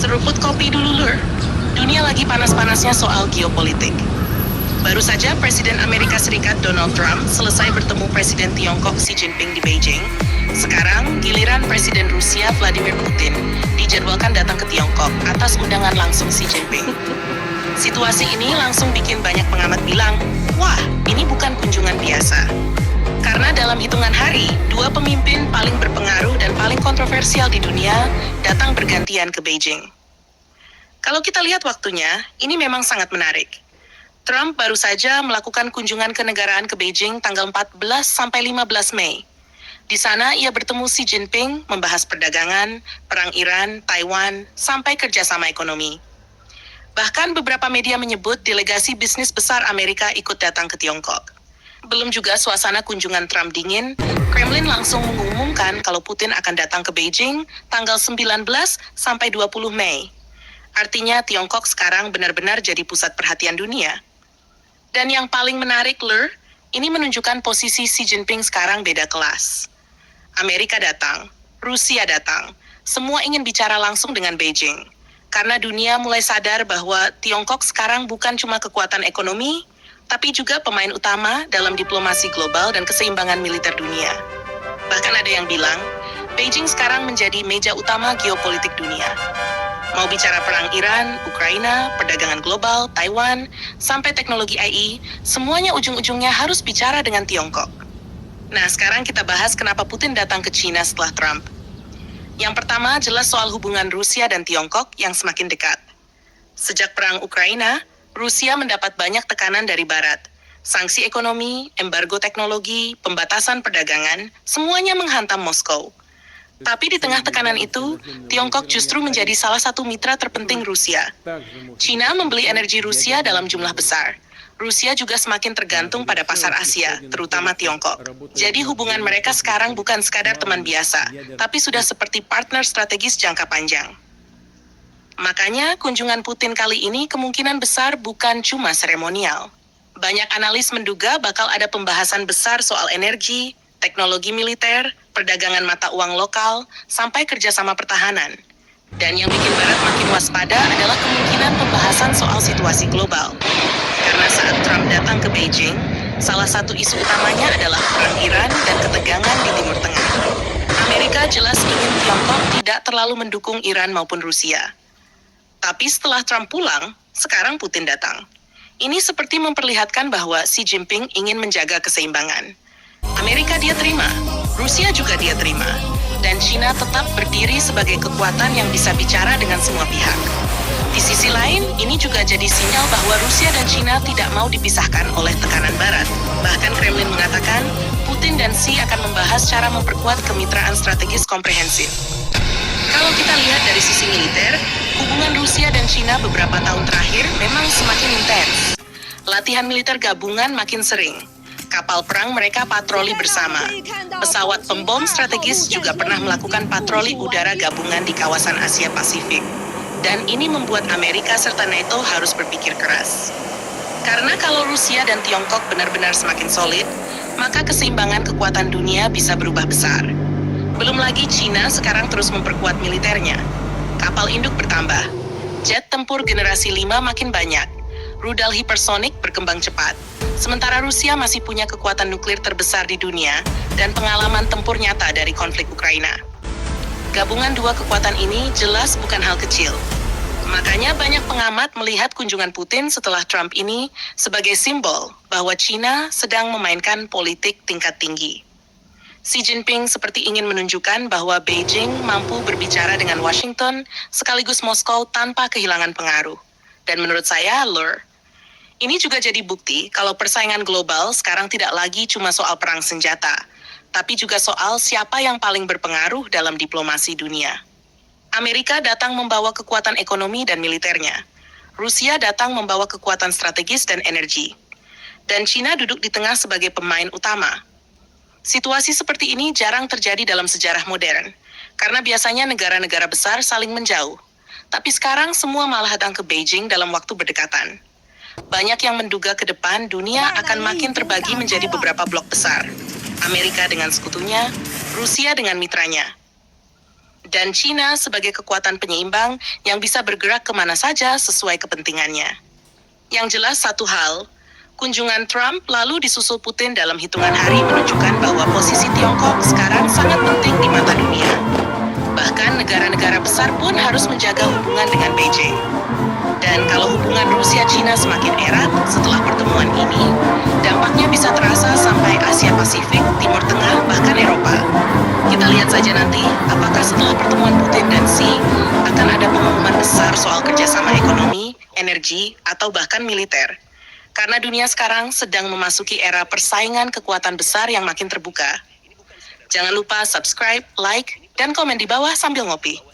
Seruput kopi dulu, Lur. Dunia lagi panas-panasnya soal geopolitik. Baru saja Presiden Amerika Serikat Donald Trump selesai bertemu Presiden Tiongkok Xi Jinping di Beijing. Sekarang, giliran Presiden Rusia Vladimir Putin dijadwalkan datang ke Tiongkok atas undangan langsung Xi Jinping. Situasi ini langsung bikin banyak pengamat bilang, wah, ini bukan kunjungan biasa. Karena dalam hitungan hari, dua pemimpin paling berpengaruh dan paling kontroversial di dunia datang bergantian ke Beijing. Kalau kita lihat waktunya, ini memang sangat menarik. Trump baru saja melakukan kunjungan kenegaraan ke Beijing tanggal 14 sampai 15 Mei. Di sana ia bertemu Xi Jinping membahas perdagangan, perang Iran, Taiwan, sampai kerjasama ekonomi. Bahkan beberapa media menyebut delegasi bisnis besar Amerika ikut datang ke Tiongkok. Belum juga suasana kunjungan Trump dingin, Kremlin langsung mengumumkan kalau Putin akan datang ke Beijing tanggal 19 sampai 20 Mei. Artinya Tiongkok sekarang benar-benar jadi pusat perhatian dunia. Dan yang paling menarik, Lur, ini menunjukkan posisi Xi Jinping sekarang beda kelas. Amerika datang, Rusia datang, semua ingin bicara langsung dengan Beijing. Karena dunia mulai sadar bahwa Tiongkok sekarang bukan cuma kekuatan ekonomi, tapi juga pemain utama dalam diplomasi global dan keseimbangan militer dunia. Bahkan ada yang bilang, Beijing sekarang menjadi meja utama geopolitik dunia. Mau bicara perang Iran, Ukraina, perdagangan global, Taiwan, sampai teknologi AI, semuanya ujung-ujungnya harus bicara dengan Tiongkok. Nah, sekarang kita bahas kenapa Putin datang ke China setelah Trump. Yang pertama, jelas soal hubungan Rusia dan Tiongkok yang semakin dekat. Sejak perang Ukraina, Rusia mendapat banyak tekanan dari Barat. Sanksi ekonomi, embargo teknologi, pembatasan perdagangan, semuanya menghantam Moskow. Tapi di tengah tekanan itu, Tiongkok justru menjadi salah satu mitra terpenting Rusia. China membeli energi Rusia dalam jumlah besar. Rusia juga semakin tergantung pada pasar Asia, terutama Tiongkok. Jadi hubungan mereka sekarang bukan sekadar teman biasa, tapi sudah seperti partner strategis jangka panjang. Makanya kunjungan Putin kali ini kemungkinan besar bukan cuma seremonial. Banyak analis menduga bakal ada pembahasan besar soal energi, teknologi militer, perdagangan mata uang lokal, sampai kerjasama pertahanan. Dan yang bikin Barat makin waspada adalah kemungkinan pembahasan soal situasi global. Karena saat Trump datang ke Beijing, salah satu isu utamanya adalah perang Iran dan ketegangan di Timur Tengah. Amerika jelas ingin Tiongkok tidak terlalu mendukung Iran maupun Rusia. Tapi setelah Trump pulang, sekarang Putin datang. Ini seperti memperlihatkan bahwa Xi Jinping ingin menjaga keseimbangan. Amerika dia terima, Rusia juga dia terima, dan China tetap berdiri sebagai kekuatan yang bisa bicara dengan semua pihak. Di sisi lain, ini juga jadi sinyal bahwa Rusia dan China tidak mau dipisahkan oleh tekanan Barat. Bahkan Kremlin mengatakan, Putin dan Xi akan membahas cara memperkuat kemitraan strategis komprehensif. Kalau kita lihat dari sisi militer, hubungan Rusia dan China beberapa tahun terakhir memang semakin intens. Latihan militer gabungan makin sering. Kapal perang mereka patroli bersama. Pesawat pembom strategis juga pernah melakukan patroli udara gabungan di kawasan Asia Pasifik. Dan ini membuat Amerika serta NATO harus berpikir keras. Karena kalau Rusia dan Tiongkok benar-benar semakin solid, maka keseimbangan kekuatan dunia bisa berubah besar. Belum lagi China sekarang terus memperkuat militernya. Kapal induk bertambah. Jet tempur generasi 5 makin banyak. Rudal hipersonik berkembang cepat. Sementara Rusia masih punya kekuatan nuklir terbesar di dunia dan pengalaman tempur nyata dari konflik Ukraina. Gabungan dua kekuatan ini jelas bukan hal kecil. Makanya banyak pengamat melihat kunjungan Putin setelah Trump ini sebagai simbol bahwa China sedang memainkan politik tingkat tinggi. Xi Jinping seperti ingin menunjukkan bahwa Beijing mampu berbicara dengan Washington sekaligus Moskow tanpa kehilangan pengaruh. Dan menurut saya, Lur, ini juga jadi bukti kalau persaingan global sekarang tidak lagi cuma soal perang senjata, tapi juga soal siapa yang paling berpengaruh dalam diplomasi dunia. Amerika datang membawa kekuatan ekonomi dan militernya. Rusia datang membawa kekuatan strategis dan energi. Dan China duduk di tengah sebagai pemain utama. Situasi seperti ini jarang terjadi dalam sejarah modern, karena biasanya negara-negara besar saling menjauh. Tapi sekarang semua malah datang ke Beijing dalam waktu berdekatan. Banyak yang menduga ke depan dunia akan makin terbagi menjadi beberapa blok besar. Amerika dengan sekutunya, Rusia dengan mitranya. dan China sebagai kekuatan penyeimbang yang bisa bergerak kemana saja sesuai kepentingannya. Yang jelas satu hal, kunjungan Trump lalu disusul Putin dalam hitungan hari menunjukkan bahwa posisi Tiongkok sekarang sangat penting di mata dunia. Bahkan negara-negara besar pun harus menjaga hubungan dengan Beijing. Dan kalau hubungan Rusia-China semakin erat setelah pertemuan ini, dampaknya bisa terasa sampai Asia Pasifik, Timur Tengah, bahkan Eropa. Kita lihat saja nanti, apakah setelah pertemuan Putin dan Xi akan ada pengumuman besar soal kerjasama ekonomi, energi, atau bahkan militer. Karena dunia sekarang sedang memasuki era persaingan kekuatan besar yang makin terbuka. Jangan lupa subscribe, like, dan komen di bawah sambil ngopi.